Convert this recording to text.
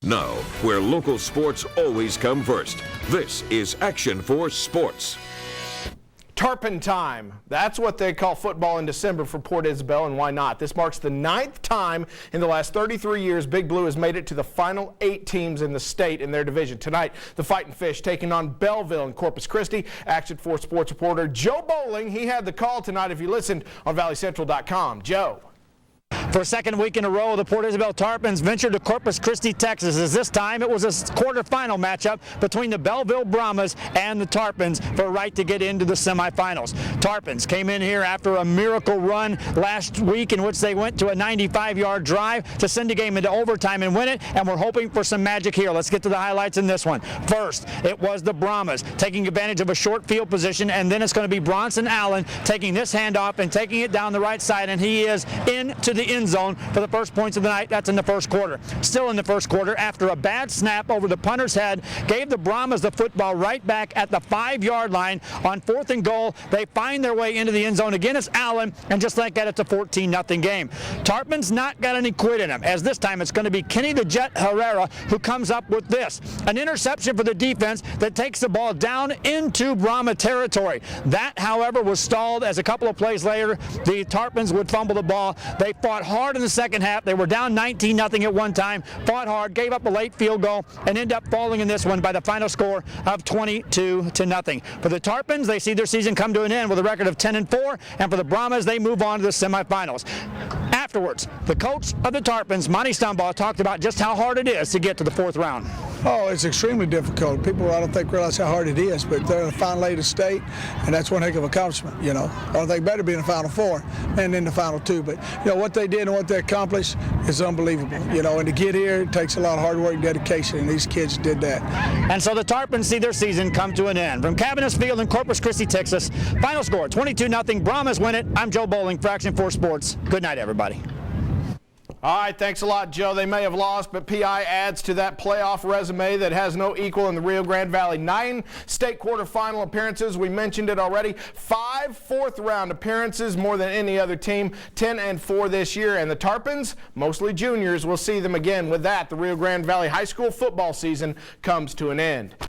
Now, where local sports always come first, this is Action Force Sports. Tarpon time. That's what they call football in December for Port Isabel, and why not? This marks the 9th time in the last 33 years Big Blue has made it to the final 8 teams in the state in their division. Tonight, the Fightin' Fish taking on Bellville in Corpus Christi. Action Force Sports reporter Joe Bowling, he had the call tonight if you listened on ValleyCentral.com. Joe. For a second week in a row, the Port Isabel Tarpons ventured to Corpus Christi, Texas, as this time it was a quarterfinal matchup between the Bellville Brahmas and the Tarpons for a right to get into the semifinals. Tarpons came in here after a miracle run last week in which they went to a 95-yard drive to send the game into overtime and win it, and we're hoping for some magic here. Let's get to the highlights in this one. First, it was the Brahmas taking advantage of a short field position, and then it's going to be Bronson Allen taking this handoff and taking it down the right side, and he is into the end zone for the first points of the night. That's in the first quarter. Still in the first quarter, after a bad snap over the punter's head, gave the Brahmas the football right back at the 5-yard line on 4th and goal. They find their way into the end zone. Again, it's Allen, and just like that, it's a 14-0 game. Tarpon's not got any quit in him, as this time it's going to be Kenny the Jet Herrera who comes up with this. An interception for the defense that takes the ball down into Brahma territory. That, however, was stalled as a couple of plays later, the Tarpons would fumble the ball. They fought hard in the second half. They were down 19-0 at one time, fought hard, gave up a late field goal, and end up falling in this one by the final score of 22-0. For the Tarpons, they see their season come to an end with a record of 10-4, and for the Brahmas, they move on to the semifinals. Afterwards, the coach of the Tarpons, Monty Stumbaugh, talked about just how hard it is to get to the 4th round. Oh, it's extremely difficult. People, I don't think, realize how hard it is, but they're in the Final 8 of state, and that's one heck of an accomplishment, you know. I don't think better be in the Final 4 and in the Final 2, but, you know, what they did and what they accomplished is unbelievable, you know, and to get here, it takes a lot of hard work and dedication, and these kids did that. And so the Tarpons see their season come to an end. From Cabinets Field in Corpus Christi, Texas, final score 22-0. Brahmas win it. I'm Joe Bowling for Action Force Sports. Good night, everybody. All right, thanks a lot, Joe. They may have lost, but PI adds to that playoff resume that has no equal in the Rio Grande Valley. 9 state quarterfinal appearances. We mentioned it already. 5 fourth-round appearances, more than any other team. 10-4 this year. And the Tarpons, mostly juniors, we'll see them again. With that, the Rio Grande Valley High School football season comes to an end.